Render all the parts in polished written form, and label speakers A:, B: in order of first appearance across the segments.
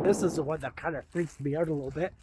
A: This is the one that kind of freaks me out a little bit.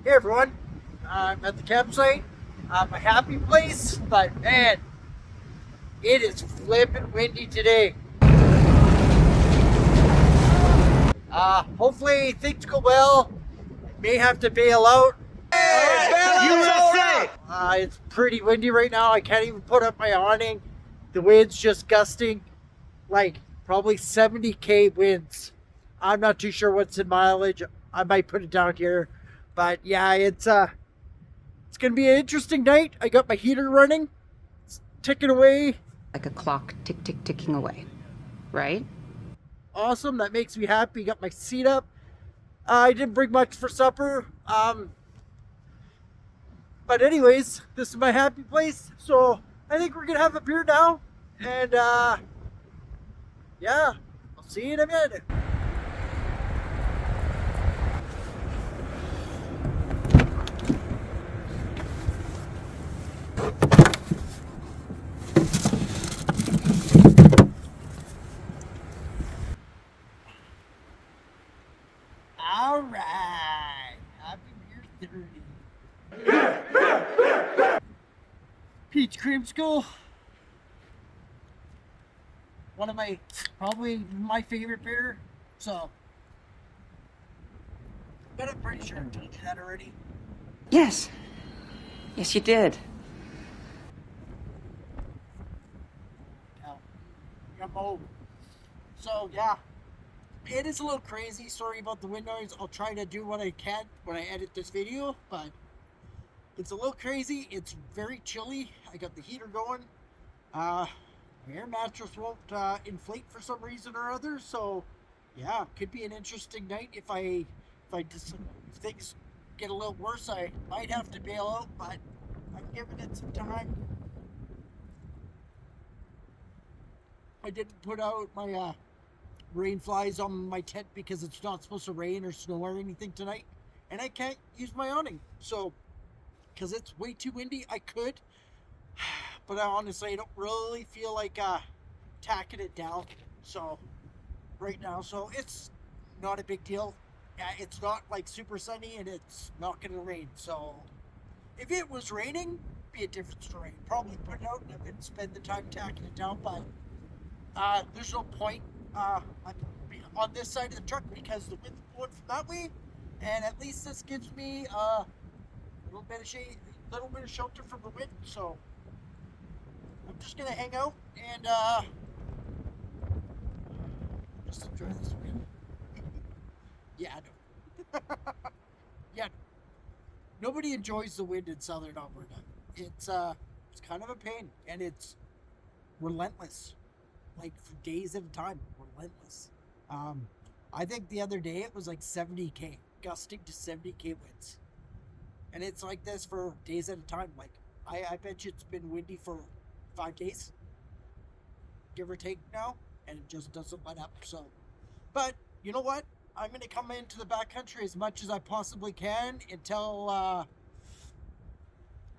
B: Hey everyone, I'm at the campsite. A happy place, but man, it is flipping windy today. Hopefully things go well. May have to bail out. USA! It's pretty windy right now. I can't even put up my awning. The wind's just gusting, like probably 70k winds. I'm not too sure what's in mileage. I might put it down here, but yeah, it's gonna be an interesting night. I got my heater running, it's ticking away.
C: Like a clock, tick, tick, ticking away, right?
B: Awesome, that makes me happy. Got my seat up. I didn't bring much for supper. But anyways, this is my happy place. So I think we're gonna have a beer now. And yeah, I'll see you in a minute. All right, happy beer 30. Peach creamsicle. One of probably my favorite beer. So, but I'm pretty sure I told you that already.
C: Yes. Yes, you did.
B: Yummo. So yeah, it is a little crazy. Sorry about the wind noise. I'll try to do what I can when I edit this video, but it's a little crazy. It's very chilly. I got the heater going. My air mattress won't inflate for some reason or other. So yeah, could be an interesting night. If things get a little worse, I might have to bail out, but I'm giving it some time. I didn't put out my rain flies on my tent because it's not supposed to rain or snow or anything tonight, and I can't use my awning. So, because it's way too windy, I could, but I don't really feel like tacking it down. So, right now, so it's not a big deal. It's not like super sunny, and it's not gonna rain. So, if it was raining, it'd be a different story. Probably put it out and I wouldn't spend the time tacking it down, but there's no point on this side of the truck because the wind's blowing from that way, and at least this gives me a little bit of shade, little bit of shelter from the wind. So I'm just gonna hang out and just enjoy this wind. Yeah, I know. Yeah, nobody enjoys the wind in southern Alberta. It's kind of a pain, and it's relentless. Like for days at a time, relentless. I think the other day it was like 70k, gusting to 70k winds, and it's like this for days at a time. Like I bet you it's been windy for 5 days, give or take now, and it just doesn't let up. So, but you know what? I'm gonna come into the backcountry as much as I possibly can until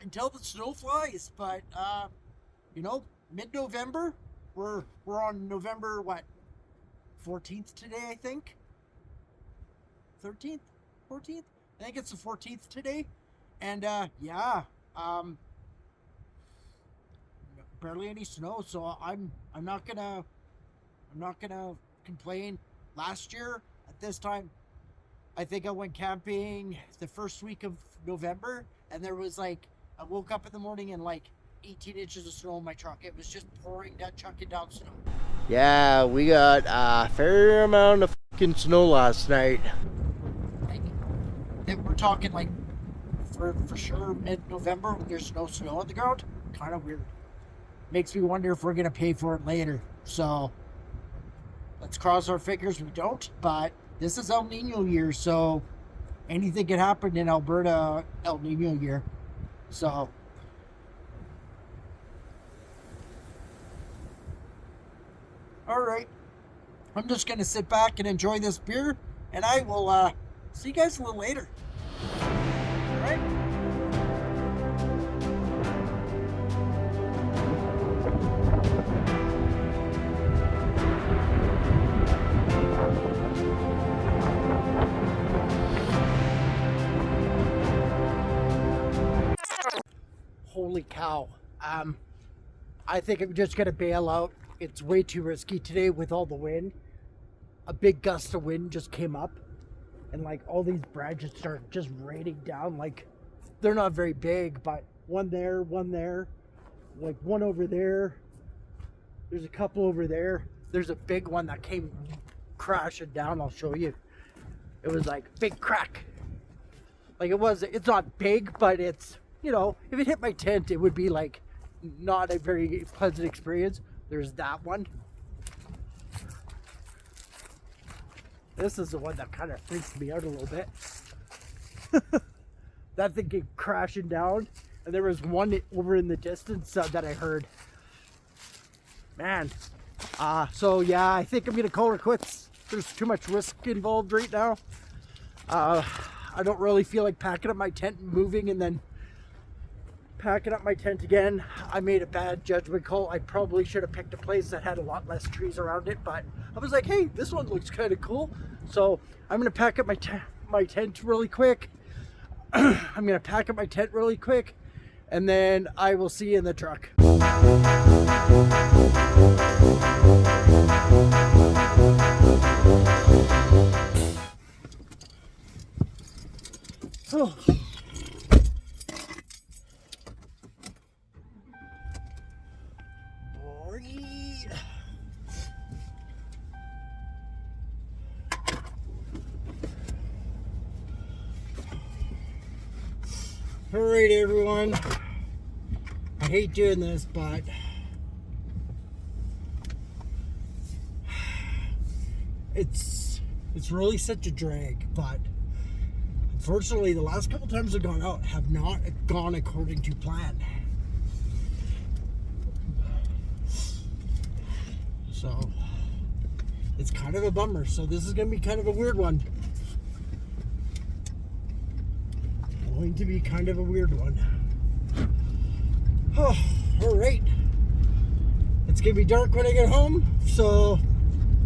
B: the snow flies. But mid-November. We're on November, what, 14th today, I think? 13th? 14th? I think it's the 14th today. And, barely any snow, so I'm not gonna complain. Last year, at this time, I think I went camping the first week of November, and there was I woke up in the morning and 18 inches of snow in my truck. It was just pouring down, chucking down snow. Yeah, we got a fair amount of fucking snow last night. We're talking for sure mid-November when there's no snow on the ground. Kind of weird. Makes me wonder if we're gonna pay for it later. So let's cross our fingers we don't. But this is El Nino year, so anything can happen in Alberta El Nino year. So. All right, I'm just gonna sit back and enjoy this beer, and I will see you guys a little later. All right. holy cow. I think I'm just gonna bail out. It's way too risky today with all the wind. A big gust of wind just came up, and like all these branches start just raining down. Like they're not very big, but one there, like one over there. There's a couple over there. There's a big one that came crashing down. I'll show you. It was like big crack. Like it's not big, but it's, you know, if it hit my tent, it would be like not a very pleasant experience. There's that one. This is the one that kind of freaks me out a little bit. That thing came crashing down, and there was one over in the distance that I heard. Man. So yeah, I think I'm gonna call her quits. There's too much risk involved right now. I don't really feel like packing up my tent and moving and then packing up my tent again. I made a bad judgment call. I probably should have picked a place that had a lot less trees around it, but I was like, hey, this one looks kind of cool. So I'm gonna pack up my tent really quick. I'm gonna pack up my tent really quick, and then I will see you in the truck. Oh. Alright everyone, I hate doing this, but it's really such a drag. But unfortunately, the last couple times I've gone out have not gone according to plan. So it's kind of a bummer. So this is going to be kind of a weird one. Going to be kind of a weird one. Oh, all right. It's gonna be dark when I get home, so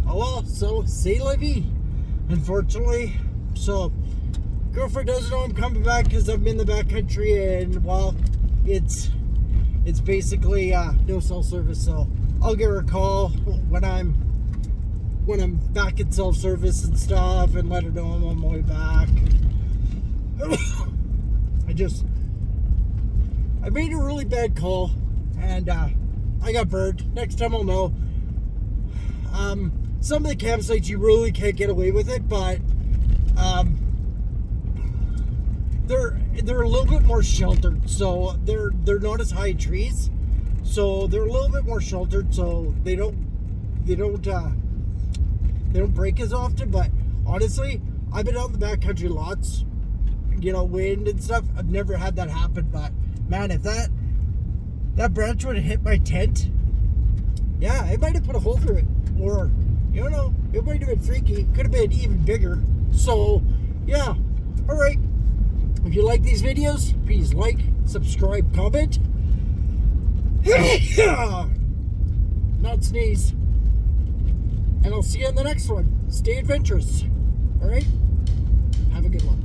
B: oh well. So c'est la vie, unfortunately. So girlfriend doesn't know I'm coming back because I'm in the backcountry, and well, it's basically no cell service. So I'll give her a call when I'm back at cell service and stuff, and let her know I'm on my way back. I made a really bad call, and I got burned. Next time I'll know. Some of the campsites you really can't get away with it, but they're a little bit more sheltered, so they're not as high in trees, so they're a little bit more sheltered, so they don't break as often. But honestly, I've been out in the backcountry lots. You know, wind and stuff. I've never had that happen, but man, if that branch would have hit my tent, yeah, it might have put a hole through it, or you don't know, it might have been freaky. Could have been even bigger. So yeah, all right. If you like these videos, please like, subscribe, comment. Not sneeze. And I'll see you in the next one. Stay adventurous. All right. Have a good one.